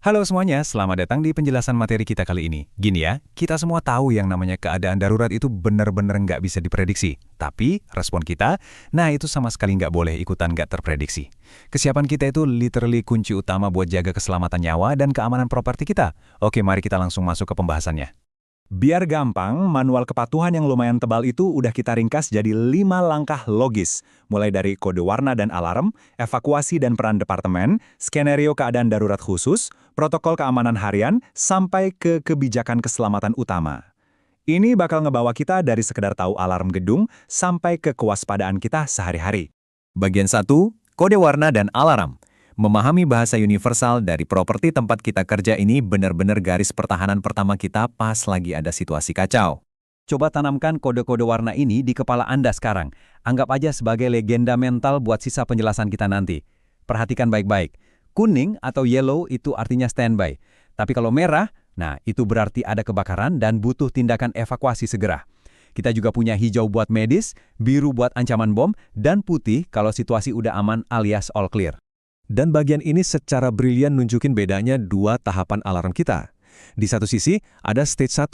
Halo semuanya, selamat datang di penjelasan materi kita kali ini. Gini ya, kita semua tahu yang namanya keadaan darurat itu benar-benar nggak bisa diprediksi. Tapi, respon kita, nah itu sama sekali nggak boleh ikutan nggak terprediksi. Kesiapan kita itu literally kunci utama buat jaga keselamatan nyawa dan keamanan properti kita. Oke, mari kita langsung masuk ke pembahasannya. Biar gampang, manual kepatuhan yang lumayan tebal itu udah kita ringkas jadi 5 langkah logis. Mulai dari kode warna dan alarm, evakuasi dan peran departemen, skenario keadaan darurat khusus, protokol keamanan harian, sampai ke kebijakan keselamatan utama. Ini bakal ngebawa kita dari sekedar tahu alarm gedung sampai ke kewaspadaan kita sehari-hari. Bagian 1, kode warna dan alarm. Memahami bahasa universal dari properti tempat kita kerja ini benar-benar garis pertahanan pertama kita pas lagi ada situasi kacau. Coba tanamkan kode-kode warna ini di kepala Anda sekarang. Anggap aja sebagai legenda mental buat sisa penjelasan kita nanti. Perhatikan baik-baik. Kuning atau yellow itu artinya standby. Tapi kalau merah, nah itu berarti ada kebakaran dan butuh tindakan evakuasi segera. Kita juga punya hijau buat medis, biru buat ancaman bom, dan putih kalau situasi udah aman alias all clear. Dan bagian ini secara brilian nunjukin bedanya dua tahapan alarm kita. Di satu sisi, ada stage 1.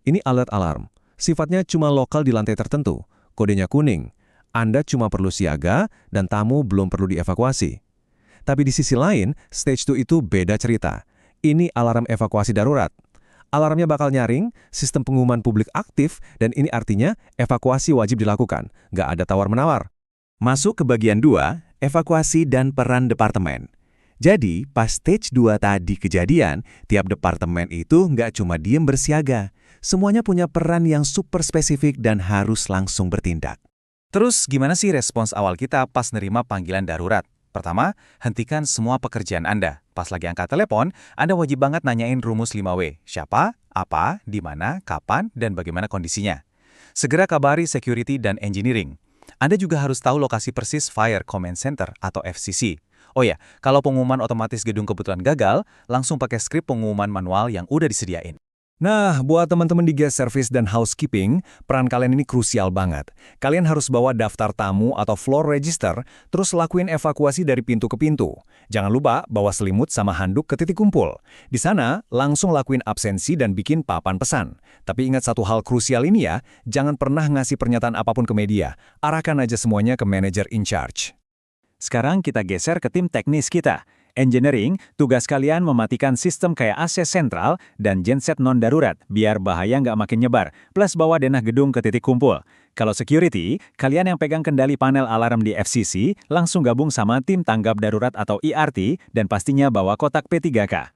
Ini alert alarm. Sifatnya cuma lokal di lantai tertentu. Kodenya kuning. Anda cuma perlu siaga dan tamu belum perlu dievakuasi. Tapi di sisi lain, stage 2 itu beda cerita. Ini alarm evakuasi darurat. Alarmnya bakal nyaring, sistem pengumuman publik aktif, dan ini artinya evakuasi wajib dilakukan. Nggak ada tawar-menawar. Masuk ke bagian 2, evakuasi dan peran departemen. Jadi, pas stage 2 tadi kejadian, tiap departemen itu nggak cuma diem bersiaga. Semuanya punya peran yang super spesifik dan harus langsung bertindak. Terus, gimana sih respons awal kita pas nerima panggilan darurat? Pertama, hentikan semua pekerjaan Anda. Pas lagi angkat telepon, Anda wajib banget nanyain rumus 5W. Siapa, apa, di mana, kapan, dan bagaimana kondisinya. Segera kabari security dan engineering. Anda juga harus tahu lokasi persis Fire Command Center atau FCC. Oh ya, kalau pengumuman otomatis gedung kebetulan gagal, langsung pakai skrip pengumuman manual yang udah disediain. Nah, buat teman-teman di guest service dan housekeeping, peran kalian ini krusial banget. Kalian harus bawa daftar tamu atau floor register, terus lakuin evakuasi dari pintu ke pintu. Jangan lupa bawa selimut sama handuk ke titik kumpul. Di sana, langsung lakuin absensi dan bikin papan pesan. Tapi ingat satu hal krusial ini ya, jangan pernah ngasih pernyataan apapun ke media. Arahkan aja semuanya ke manager in charge. Sekarang kita geser ke tim teknis kita. Engineering, tugas kalian mematikan sistem kayak AC sentral dan genset non-darurat biar bahaya nggak makin nyebar, plus bawa denah gedung ke titik kumpul. Kalau security, kalian yang pegang kendali panel alarm di FCC, langsung gabung sama tim tanggap darurat atau ERT dan pastinya bawa kotak P3K.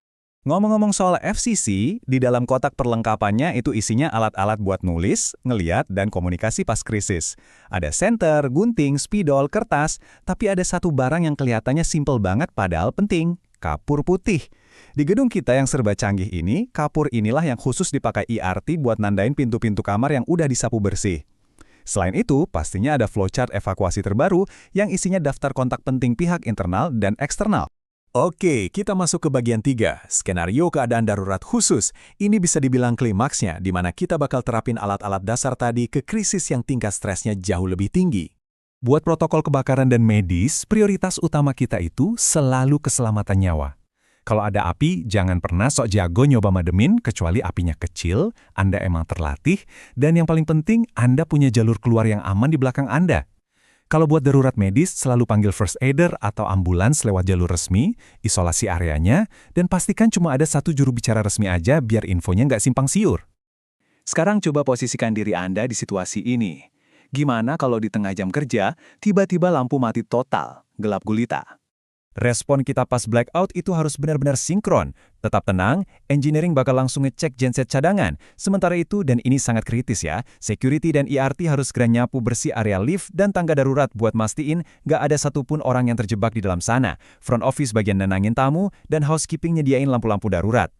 Ngomong-ngomong soal FCC, di dalam kotak perlengkapannya itu isinya alat-alat buat nulis, ngeliat, dan komunikasi pas krisis. Ada senter, gunting, spidol, kertas, tapi ada satu barang yang kelihatannya simpel banget padahal penting, kapur putih. Di gedung kita yang serba canggih ini, kapur inilah yang khusus dipakai ERT buat nandain pintu-pintu kamar yang udah disapu bersih. Selain itu, pastinya ada flowchart evakuasi terbaru yang isinya daftar kontak penting pihak internal dan eksternal. Oke, kita masuk ke bagian 3, skenario keadaan darurat khusus. Ini bisa dibilang klimaksnya, di mana kita bakal terapin alat-alat dasar tadi ke krisis yang tingkat stresnya jauh lebih tinggi. Buat protokol kebakaran dan medis, prioritas utama kita itu selalu keselamatan nyawa. Kalau ada api, jangan pernah sok jago nyoba mademin, kecuali apinya kecil, Anda emang terlatih, dan yang paling penting, Anda punya jalur keluar yang aman di belakang Anda. Kalau buat darurat medis, selalu panggil first aider atau ambulans lewat jalur resmi, isolasi areanya, dan pastikan cuma ada satu juru bicara resmi aja biar infonya nggak simpang siur. Sekarang coba posisikan diri Anda di situasi ini. Gimana kalau di tengah jam kerja, tiba-tiba lampu mati total, gelap gulita? Respon kita pas blackout itu harus benar-benar sinkron. Tetap tenang, engineering bakal langsung ngecek genset cadangan. Sementara itu, dan ini sangat kritis ya, security dan ERT harus segera nyapu bersih area lift dan tangga darurat buat mastiin nggak ada satupun orang yang terjebak di dalam sana. Front office bagian nenangin tamu, dan housekeeping nyediain lampu-lampu darurat.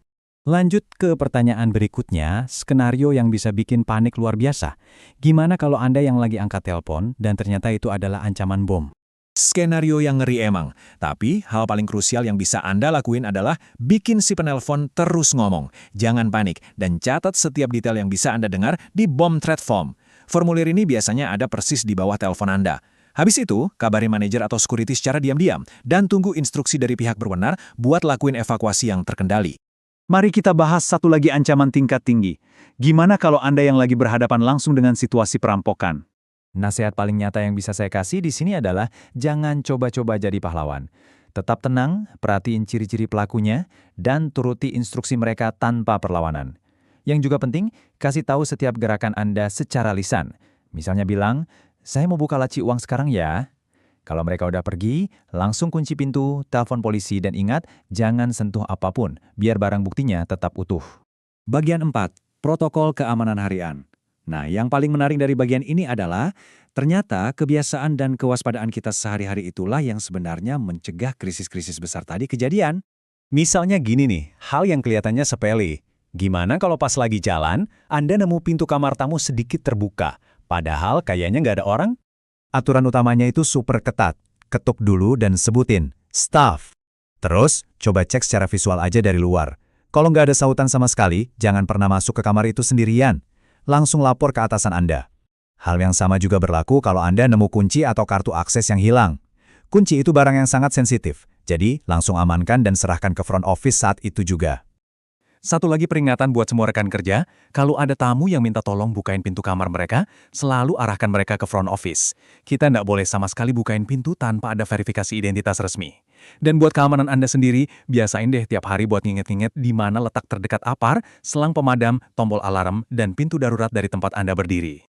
Lanjut ke pertanyaan berikutnya, skenario yang bisa bikin panik luar biasa. Gimana kalau Anda yang lagi angkat telepon dan ternyata itu adalah ancaman bom? Skenario yang ngeri emang, tapi hal paling krusial yang bisa Anda lakuin adalah bikin si penelpon terus ngomong. Jangan panik, dan catat setiap detail yang bisa Anda dengar di bomb threat form. Formulir ini biasanya ada persis di bawah telepon Anda. Habis itu, kabari manajer atau security secara diam-diam dan tunggu instruksi dari pihak berwenang buat lakuin evakuasi yang terkendali. Mari kita bahas satu lagi ancaman tingkat tinggi. Gimana kalau Anda yang lagi berhadapan langsung dengan situasi perampokan? Nasihat paling nyata yang bisa saya kasih di sini adalah jangan coba-coba jadi pahlawan. Tetap tenang, perhatiin ciri-ciri pelakunya, dan turuti instruksi mereka tanpa perlawanan. Yang juga penting, kasih tahu setiap gerakan Anda secara lisan. Misalnya bilang, saya mau buka laci uang sekarang ya. Kalau mereka udah pergi, langsung kunci pintu, telepon polisi, dan ingat, jangan sentuh apapun, biar barang buktinya tetap utuh. Bagian 4. Protokol keamanan harian. Nah, yang paling menarik dari bagian ini adalah, ternyata kebiasaan dan kewaspadaan kita sehari-hari itulah yang sebenarnya mencegah krisis-krisis besar tadi kejadian. Misalnya gini nih, hal yang kelihatannya sepele. Gimana kalau pas lagi jalan, Anda nemu pintu kamar tamu sedikit terbuka, padahal kayaknya nggak ada orang? Aturan utamanya itu super ketat. Ketuk dulu dan sebutin, staff. Terus, coba cek secara visual aja dari luar. Kalau nggak ada sautan sama sekali, jangan pernah masuk ke kamar itu sendirian. Langsung lapor ke atasan Anda. Hal yang sama juga berlaku kalau Anda nemu kunci atau kartu akses yang hilang. Kunci itu barang yang sangat sensitif, jadi langsung amankan dan serahkan ke front office saat itu juga. Satu lagi peringatan buat semua rekan kerja, kalau ada tamu yang minta tolong bukain pintu kamar mereka, selalu arahkan mereka ke front office. Kita nggak boleh sama sekali bukain pintu tanpa ada verifikasi identitas resmi. Dan buat keamanan Anda sendiri, biasain deh tiap hari buat nginget-nginget di mana letak terdekat APAR, selang pemadam, tombol alarm, dan pintu darurat dari tempat Anda berdiri.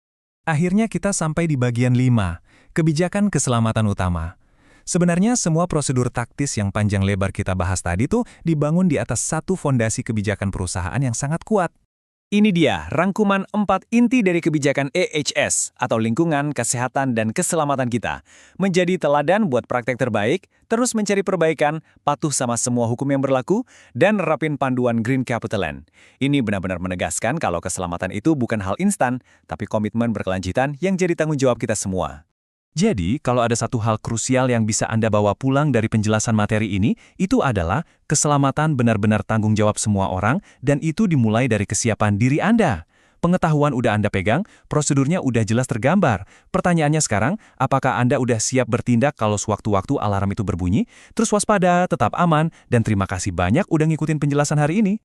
Akhirnya kita sampai di bagian 5, kebijakan keselamatan utama. Sebenarnya semua prosedur taktis yang panjang lebar kita bahas tadi tuh dibangun di atas satu fondasi kebijakan perusahaan yang sangat kuat. Ini dia rangkuman 4 inti dari kebijakan EHS atau lingkungan, kesehatan, dan keselamatan kita. Menjadi teladan buat praktek terbaik, terus mencari perbaikan, patuh sama semua hukum yang berlaku, dan nerapin panduan Green Capital. Ini benar-benar menegaskan kalau keselamatan itu bukan hal instan, tapi komitmen berkelanjutan yang jadi tanggung jawab kita semua. Jadi, kalau ada satu hal krusial yang bisa Anda bawa pulang dari penjelasan materi ini, itu adalah keselamatan benar-benar tanggung jawab semua orang, dan itu dimulai dari kesiapan diri Anda. Pengetahuan udah Anda pegang, prosedurnya udah jelas tergambar. Pertanyaannya sekarang, apakah Anda udah siap bertindak kalau sewaktu-waktu alarm itu berbunyi? Terus waspada, tetap aman, dan terima kasih banyak udah ngikutin penjelasan hari ini.